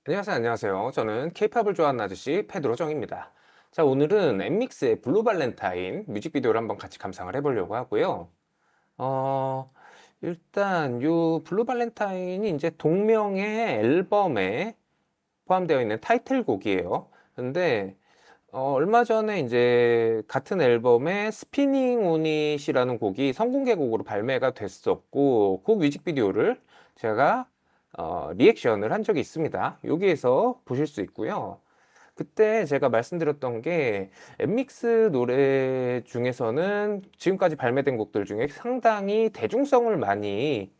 안녕하세요. 저는 케이팝을 좋아하는 아저씨 페드로 정입니다. 자, 오늘은 엠믹스의 블루 발렌타인 뮤직비디오를 한번 같이 감상을 해보려고 하고요. 어, 일단 요 블루 발렌타인이 이제 동명의 앨범에 포함되어 있는 타이틀곡이에요. 근데 얼마 전에 이제 같은 앨범에 스피닝 오닛이라는 곡이 선공개곡으로 발매가 됐었고, 그 뮤직비디오를 제가 리액션을 한 적이 있습니다. 여기에서 보실 수 있고요. 그때 제가 말씀드렸던 게 엠믹스 노래 중에서는 지금까지 발매된 곡들 중에 상당히 대중성을 많이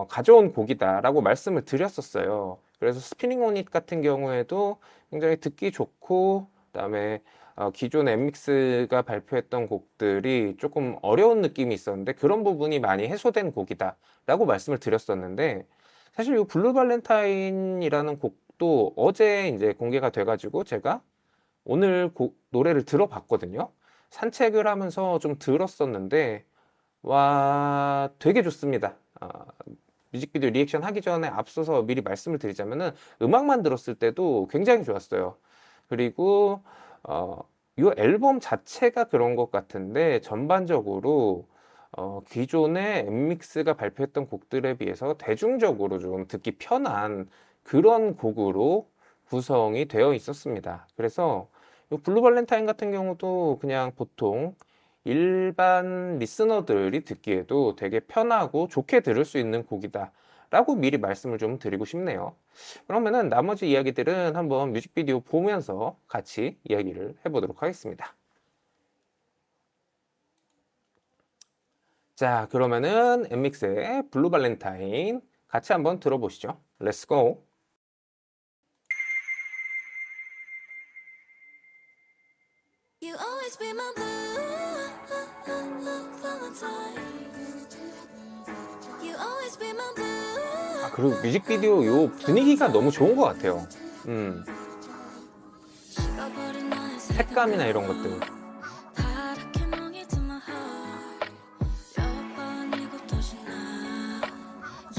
가져온 곡이다라고 말씀을 드렸었어요. 그래서 스피닝 온잇 같은 경우에도 굉장히 듣기 좋고, 그다음에 기존 엠믹스가 발표했던 곡들이 조금 어려운 느낌이 있었는데 그런 부분이 많이 해소된 곡이다라고 말씀을 드렸었는데, 사실 이 블루 발렌타인이라는 곡도 어제 이제 공개가 돼가지고 제가 오늘 노래를 들어봤거든요. 산책을 하면서 좀 들었었는데 와, 되게 좋습니다. 뮤직비디오 리액션 하기 전에 앞서서 미리 말씀을 드리자면은 음악만 들었을 때도 굉장히 좋았어요. 그리고 이 앨범 자체가 그런 것 같은데 전반적으로 기존의 엠믹스가 발표했던 곡들에 비해서 대중적으로 좀 듣기 편한 그런 곡으로 구성이 되어 있었습니다. 그래서 이 블루 발렌타인 같은 경우도 그냥 보통 일반 리스너들이 듣기에도 되게 편하고 좋게 들을 수 있는 곡이다 라고 미리 말씀을 좀 드리고 싶네요. 그러면은 나머지 이야기들은 한번 뮤직비디오 보면서 같이 이야기를 해보도록 하겠습니다. 자, 그러면은 엠믹스의 블루 발렌타인 같이 한번 들어보시죠. 렛츠 고! You always be my blue Valentine. You always be my blue. 그리고 뮤직비디오 요 분위기가 너무 좋은 것 같아요. 식어버린 너의 색감이나 이런 것들. 파랗게 멍이 든 my heart. 몇 번이고 다시 나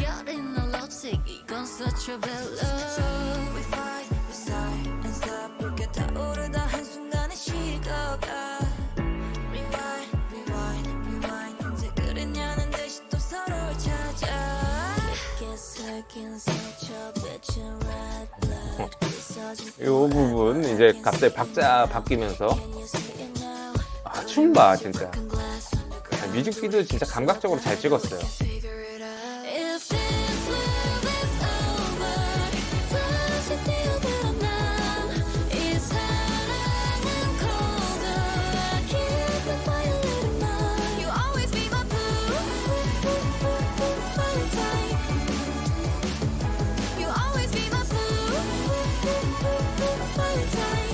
여린 너 lipstick 이건 such a bad love. We fight, we sigh and stop. 붉게 타오르다 한순간에 식어가. Rewind, rewind, rewind. 언제 그랬냐는 듯이 또 서로를 찾아. 깊게 새긴 상처 비친 red blood. 부서진 요 부분 이제 갑자기 박자 바뀌면서 춤 봐 진짜. 뮤직비디오 진짜 감각적으로 잘 찍었어요. If this love is over, 다시 뛰어들어나. 이 사랑은 colder. I keep the fire lit in mine. You always be my blue Valentine. You always be my blue Valentine.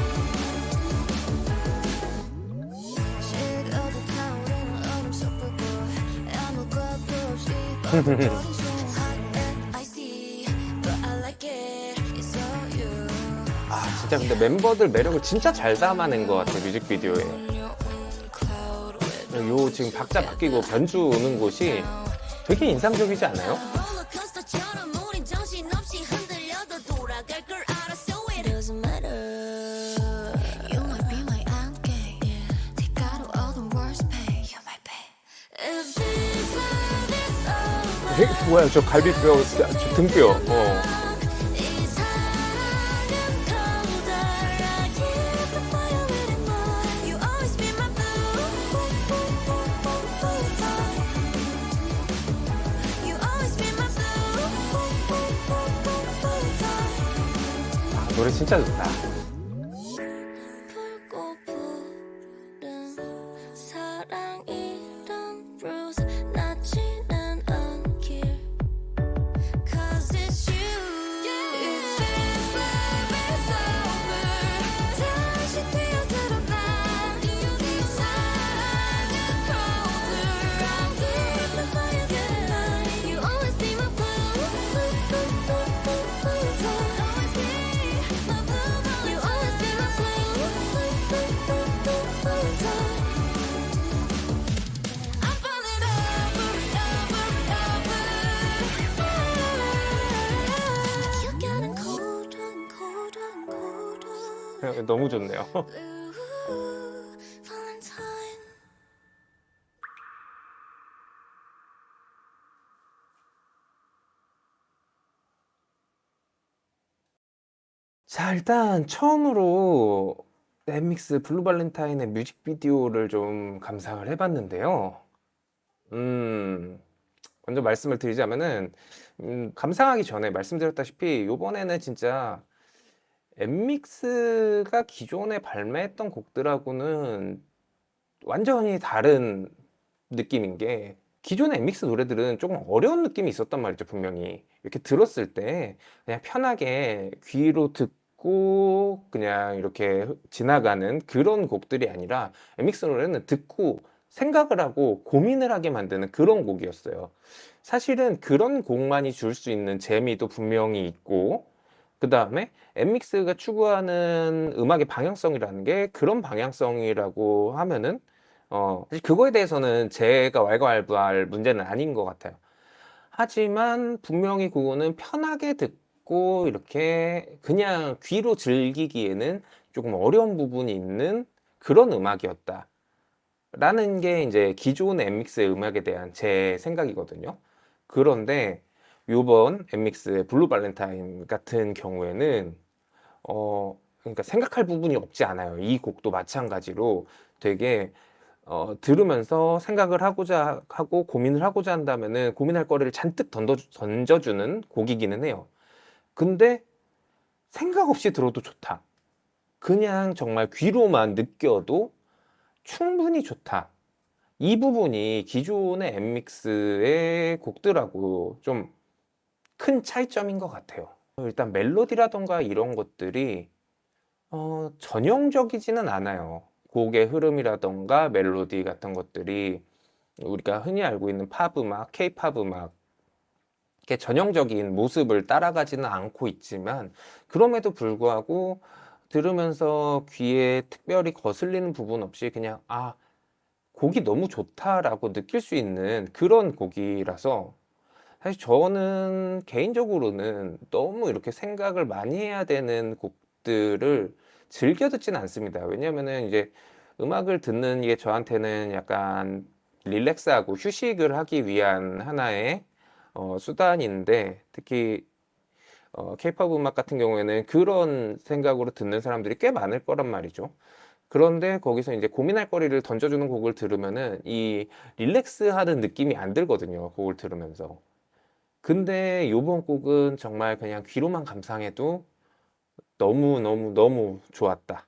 식어도 타오르는 얼음 속 불꽃. 아무것도 없이 뻗어버린 hot and icy. But I like it. It's all you. 진짜 근데 멤버들 매력을 진짜 잘 담아낸 것 같아요, 뮤직비디오에. Cloud with 요 지금 박자 바뀌고 변주 오는 곳이 되게 인상적이지 않아요? 롤러코스터처럼 우린 정신없이 흔들려도 돌아갈 걸 알아. So it doesn't matter. You might be my endgame. 대가로 얻은 worst pain. You might pay. If this love is over. 뭐야, 저 갈비뼈, 저 등뼈. 이 사랑은 colder. I keep the fire lit in mine. You always be my blue Valentine. You always be my blue Valentine. 노래 진짜 좋다. 붉고 푸른 사랑이란 bruise 낫지는 않길. Cause it's you. If this love is over, 다시 뛰어들어나. 이 사랑은 colder. I'll keep the fire lit. You always be my blue Valentine. Always be my blue Valentine. 너무 좋네요. Blue Valentine. 자, 일단 처음으로 넷믹스 블루 발렌타인의 뮤직비디오를 좀 감상을 해봤는데요. 음, 먼저 말씀을 드리자면은, 감상하기 전에 말씀드렸다시피, 요번에는 진짜 엠믹스가 기존에 발매했던 곡들하고는 완전히 다른 느낌인 게, 기존의 엠믹스 노래들은 조금 어려운 느낌이 있었단 말이죠, 분명히. 이렇게 들었을 때 그냥 편하게 귀로 듣고 그냥 이렇게 지나가는 그런 곡들이 아니라, 엠믹스 노래는 듣고 생각을 하고 고민을 하게 만드는 그런 곡이었어요. 사실은 그런 곡만이 줄 수 있는 재미도 분명히 있고, 그 다음에 엠믹스가 추구하는 음악의 방향성이라는 게 그런 방향성이라고 하면은, 사실 그거에 대해서는 제가 왈가왈부할 문제는 아닌 것 같아요. 하지만 분명히 그거는 편하게 듣고 이렇게 그냥 귀로 즐기기에는 조금 어려운 부분이 있는 그런 음악이었다. 라는 게 이제 기존의 엠믹스의 음악에 대한 제 생각이거든요. 그런데 요번 엠믹스의 블루 발렌타인 같은 경우에는 그러니까 생각할 부분이 없지 않아요. 이 곡도 마찬가지로 되게 들으면서 생각을 하고자 하고 고민을 하고자 한다면은 고민할 거리를 잔뜩 던져주는 곡이기는 해요. 근데 생각 없이 들어도 좋다. 그냥 정말 귀로만 느껴도 충분히 좋다. 이 부분이 기존의 엠믹스의 곡들하고 좀 큰 차이점인 것 같아요. 일단 멜로디라던가 이런 것들이 전형적이지는 않아요. 곡의 흐름이라던가 멜로디 같은 것들이 우리가 흔히 알고 있는 팝 음악, 케이팝 음악, 이렇게 전형적인 모습을 따라가지는 않고 있지만, 그럼에도 불구하고 들으면서 귀에 특별히 거슬리는 부분 없이 그냥, 아, 곡이 너무 좋다라고 느낄 수 있는 그런 곡이라서, 사실 저는 개인적으로는 너무 이렇게 생각을 많이 해야 되는 곡들을 즐겨 듣지는 않습니다. 왜냐면은 이제 음악을 듣는 게 저한테는 약간 릴렉스하고 휴식을 하기 위한 하나의 수단인데, 특히 케이팝 음악 같은 경우에는 그런 생각으로 듣는 사람들이 꽤 많을 거란 말이죠. 그런데 거기서 이제 고민할 거리를 던져주는 곡을 들으면은 이 릴렉스하는 느낌이 안 들거든요. 곡을 들으면서. 근데 요번 곡은 정말 그냥 귀로만 감상해도 너무너무너무 좋았다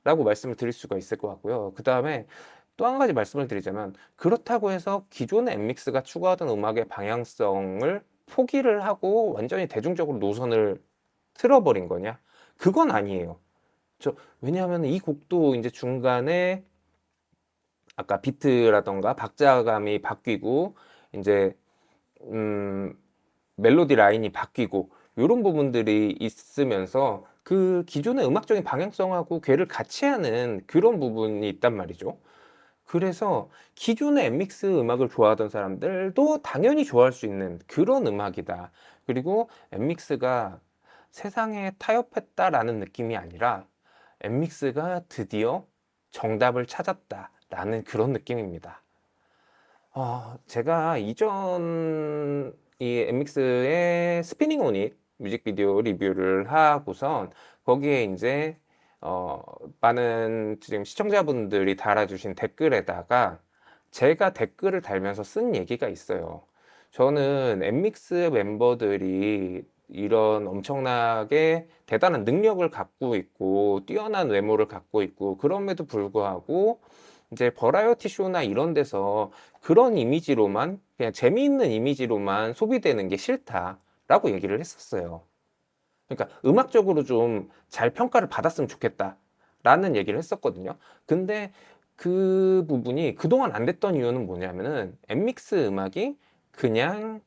라고 말씀을 드릴 수가 있을 것 같고요. 그 다음에 또 한 가지 말씀을 드리자면, 그렇다고 해서 기존의 엠믹스가 추구하던 음악의 방향성을 포기를 하고 완전히 대중적으로 노선을 틀어버린 거냐? 그건 아니에요. 왜냐하면 이 곡도 이제 중간에 아까 비트라던가 박자감이 바뀌고, 이제 음, 멜로디 라인이 바뀌고 이런 부분들이 있으면서 그 기존의 음악적인 방향성하고 궤를 같이 하는 그런 부분이 있단 말이죠. 그래서 기존의 엠믹스 음악을 좋아하던 사람들도 당연히 좋아할 수 있는 그런 음악이다. 그리고 엠믹스가 세상에 타협했다라는 느낌이 아니라 엠믹스가 드디어 정답을 찾았다라는 그런 느낌입니다. 제가 이전 이 엠믹스의 스피닝 온 잇 뮤직비디오 리뷰를 하고선 거기에 이제 많은 지금 시청자분들이 달아주신 댓글에다가 제가 댓글을 달면서 쓴 얘기가 있어요. 저는 엠믹스 멤버들이 이런 엄청나게 대단한 능력을 갖고 있고 뛰어난 외모를 갖고 있고 그럼에도 불구하고 이제 버라이어티 쇼나 이런 데서 그런 이미지로만, 그냥 재미있는 이미지로만 소비되는 게 싫다라고 얘기를 했었어요. 그러니까 음악적으로 좀 잘 평가를 받았으면 좋겠다라는 얘기를 했었거든요. 근데 그 부분이 그동안 안 됐던 이유는 뭐냐면은 엠믹스 음악이 그냥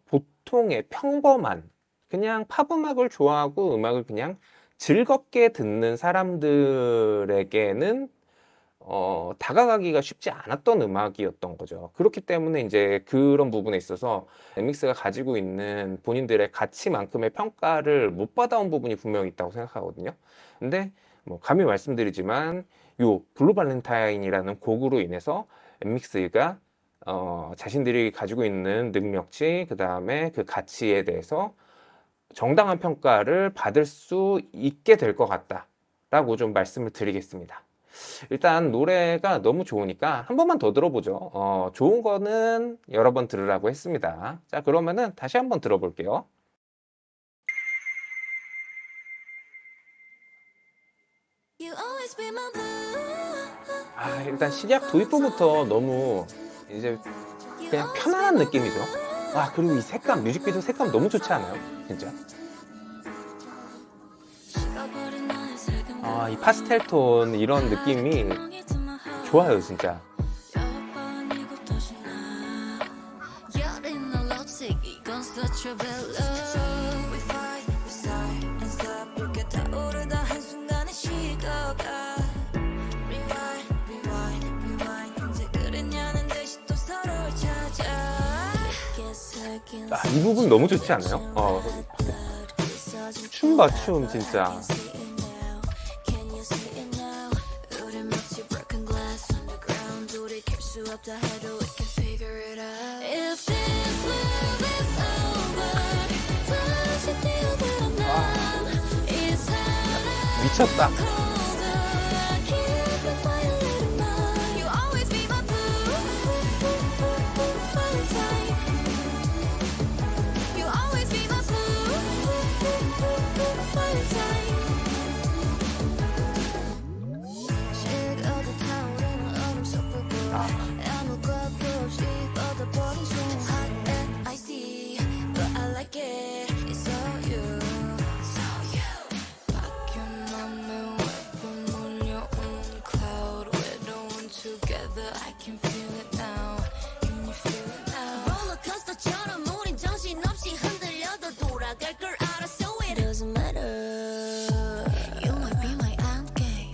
보통의 평범한 그냥 팝 음악을 좋아하고 음악을 그냥 즐겁게 듣는 사람들에게는 다가가기가 쉽지 않았던 음악이었던 거죠. 그렇기 때문에 이제 그런 부분에 있어서 엠믹스가 가지고 있는 본인들의 가치만큼의 평가를 못 받아온 부분이 분명히 있다고 생각하거든요. 근데 뭐 감히 말씀드리지만 요 블루 발렌타인이라는 곡으로 인해서 엠믹스가 자신들이 가지고 있는 능력치, 그 다음에 그 가치에 대해서 정당한 평가를 받을 수 있게 될 것 같다라고 좀 말씀을 드리겠습니다. 일단 노래가 너무 좋으니까 한 번만 더 들어보죠. 좋은 거는 여러 번 들으라고 했습니다. 자, 그러면은 다시 한번 들어볼게요. You always be my blue. 일단 시작 도입부부터 너무 이제 그냥 편안한 느낌이죠. 그리고 이 색감, 뮤직비디오 색감 너무 좋지 않아요? 진짜. 식어버린 나의 색은 이 파스텔 톤 이런 느낌이 좋아요, 진짜. 몇 번이고 다시 나 여린 널 놓치기 이건 such a bad love. We fight, we sigh and stop 이렇게 타오르다 한순간에 식어가. Rewind, rewind, rewind 언제 그랬냐는 듯이 또 서로를 찾아. 이 부분 너무 좋지 않아요? 춤 봐, 춤 진짜. 미쳤다. Together, I can feel it now. Can you feel it now? 롤러코스터처럼 우린 정신없이 흔들려도 돌아갈 걸 알아. So it doesn't matter. You might be my endgame.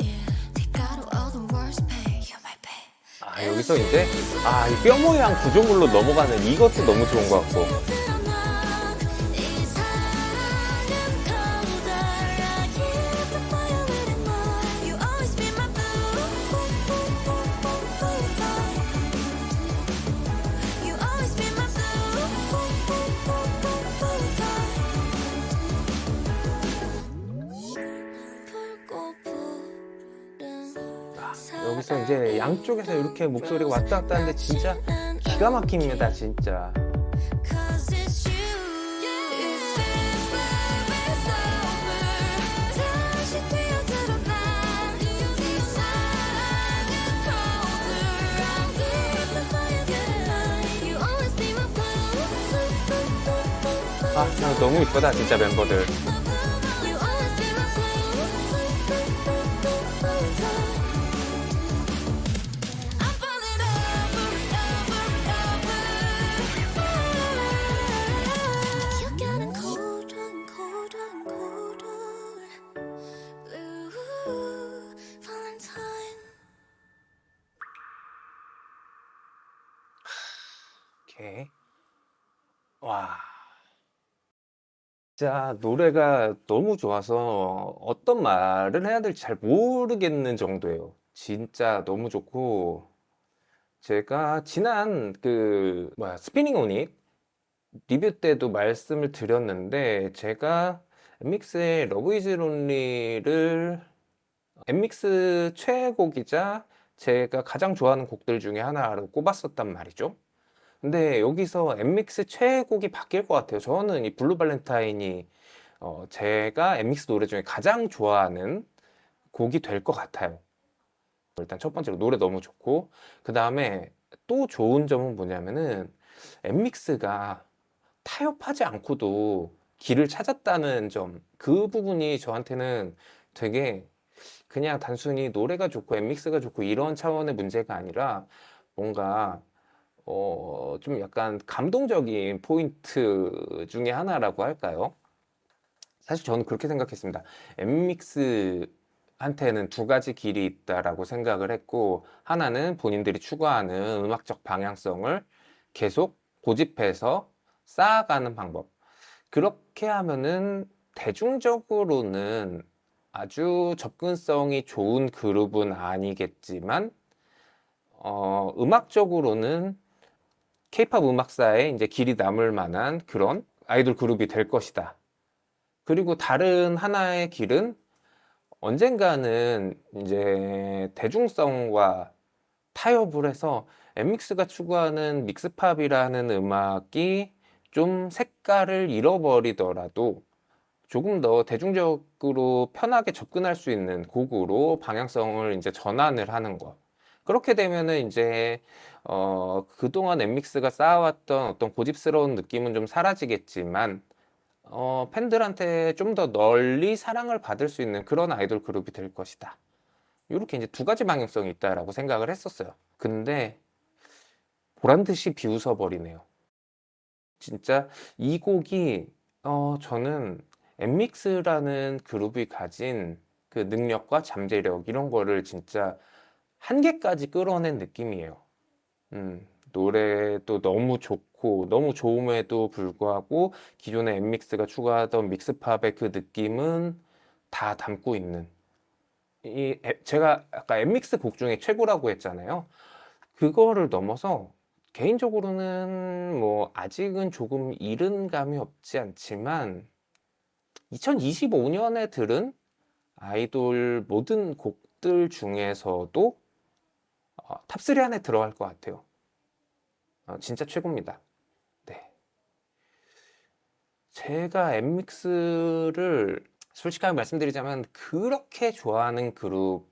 대가로 얻은 worst pain. You might pay. 여기서 이제 이 뼈 모양 구조물로 넘어가는 이것도 너무 좋은 것 같고. 이 사랑은 colder. I keep the fire lit in mine. You always be my blue. You always be my 여기서 이제 양쪽에서 이렇게 목소리가 왔다 갔다 하는데 진짜 기가 막힙니다, 진짜. Cause it's you. It feels like it's over. 다시 뛰어들어 난. 이 사랑은 colder. I'll keep the fire burning. You always be my blue. 너무 이쁘다, 진짜 멤버들. You always be my blue. I'm falling over and over. You're getting colder and colder and colder. Blue Valentine. 오케이. 진짜 노래가 너무 좋아서 어떤 말을 해야 될지 잘 모르겠는 정도예요. 진짜 너무 좋고, 제가 지난 스피닝 온잇 리뷰 때도 말씀을 드렸는데, 제가 엠믹스의 러브 이즈 론리를 엠믹스 최애곡이자 제가 가장 좋아하는 곡들 중에 하나로 꼽았었단 말이죠. 근데 여기서 엠믹스 최애곡이 바뀔 것 같아요. 저는 이 블루 발렌타인이 제가 엠믹스 노래 중에 가장 좋아하는 곡이 될 것 같아요. 일단 첫 번째로 노래 너무 좋고, 그 다음에 또 좋은 점은 뭐냐면은 엠믹스가 타협하지 않고도 길을 찾았다는 점, 그 부분이 저한테는 되게 그냥 단순히 노래가 좋고 엠믹스가 좋고 이런 차원의 문제가 아니라 뭔가 좀 약간 감동적인 포인트 중에 하나라고 할까요? 사실 저는 그렇게 생각했습니다. 엠믹스한테는 두 가지 길이 있다라고 생각을 했고, 하나는 본인들이 추구하는 음악적 방향성을 계속 고집해서 쌓아가는 방법. 그렇게 하면은 대중적으로는 아주 접근성이 좋은 그룹은 아니겠지만, 음악적으로는 케이팝 음악사에 이제 길이 남을 만한 그런 아이돌 그룹이 될 것이다. 그리고 다른 하나의 길은 언젠가는 이제 대중성과 타협을 해서 엠믹스가 추구하는 믹스팝이라는 음악이 좀 색깔을 잃어버리더라도 조금 더 대중적으로 편하게 접근할 수 있는 곡으로 방향성을 이제 전환을 하는 것. 그렇게 되면은 이제 그동안 엠믹스가 쌓아왔던 어떤 고집스러운 느낌은 좀 사라지겠지만 팬들한테 좀 더 널리 사랑을 받을 수 있는 그런 아이돌 그룹이 될 것이다. 이렇게 이제 두 가지 방향성이 있다라고 생각을 했었어요. 근데 보란 듯이 비웃어 버리네요. 진짜 이 곡이 저는 엠믹스라는 그룹이 가진 그 능력과 잠재력 이런 거를 진짜 한계까지 끌어낸 느낌이에요. 노래도 너무 좋고 너무 좋음에도 불구하고 기존의 엠믹스가 추구하던 믹스팝의 그 느낌은 다 담고 있는 제가 아까 엠믹스 곡 중에 최고라고 했잖아요. 그거를 넘어서 개인적으로는 뭐 아직은 조금 이른 감이 없지 않지만 2025년에 들은 아이돌 모든 곡들 중에서도 탑3 안에 들어갈 것 같아요. 진짜 최고입니다. 네. 제가 엠믹스를 솔직하게 말씀드리자면 그렇게 좋아하는 그룹은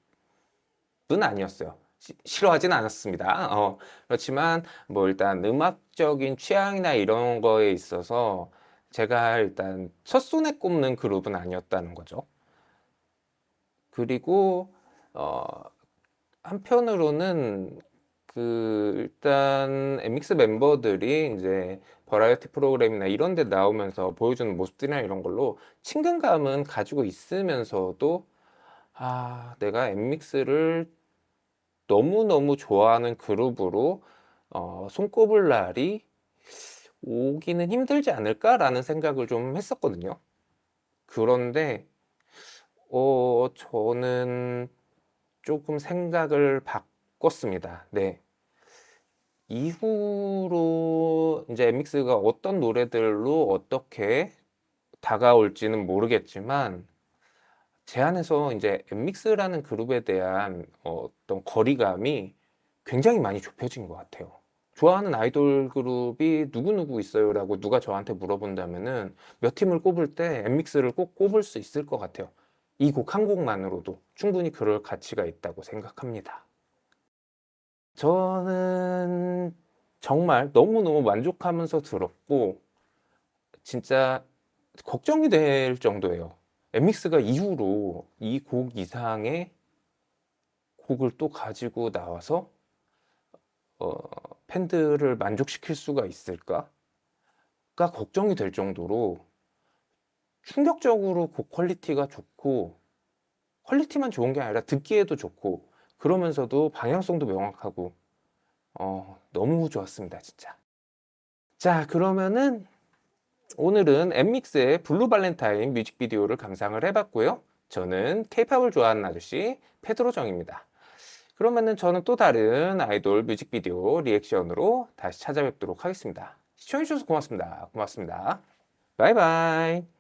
아니었어요. 싫어하진 않았습니다. 그렇지만 뭐 일단 음악적인 취향이나 이런 거에 있어서 제가 일단 첫손에 꼽는 그룹은 아니었다는 거죠. 그리고 어, 한편으로는 일단 엠믹스 멤버들이 이제 버라이어티 프로그램이나 이런 데 나오면서 보여주는 모습들이나 이런 걸로 친근감은 가지고 있으면서도 내가 엠믹스를 너무너무 좋아하는 그룹으로 손꼽을 날이 오기는 힘들지 않을까라는 생각을 좀 했었거든요. 그런데 저는 조금 생각을 바꿨습니다. 네. 이후로 이제 엠믹스가 어떤 노래들로 어떻게 다가올지는 모르겠지만 제 안에서 이제 엠믹스라는 그룹에 대한 어떤 거리감이 굉장히 많이 좁혀진 것 같아요. 좋아하는 아이돌 그룹이 누구누구 있어요라고 누가 저한테 물어본다면은 몇 팀을 꼽을 때 엠믹스를 꼭 꼽을 수 있을 것 같아요. 이 곡 한 곡만으로도 충분히 그럴 가치가 있다고 생각합니다. 저는 정말 너무너무 만족하면서 들었고 진짜 걱정이 될 정도예요. 엠믹스가 이후로 이 곡 이상의 곡을 또 가지고 나와서 팬들을 만족시킬 수가 있을까가 걱정이 될 정도로 충격적으로 곡 퀄리티가 좋고 퀄리티만 좋은 게 아니라 듣기에도 좋고 그러면서도 방향성도 명확하고 너무 좋았습니다 진짜. 자 그러면은 오늘은 엠믹스의 블루 발렌타인 뮤직비디오를 감상을 해봤고요. 저는 케이팝을 좋아하는 아저씨 페드로정입니다. 그러면은 저는 또 다른 아이돌 뮤직비디오 리액션으로 다시 찾아뵙도록 하겠습니다. 시청해주셔서 고맙습니다. 고맙습니다. 바이바이.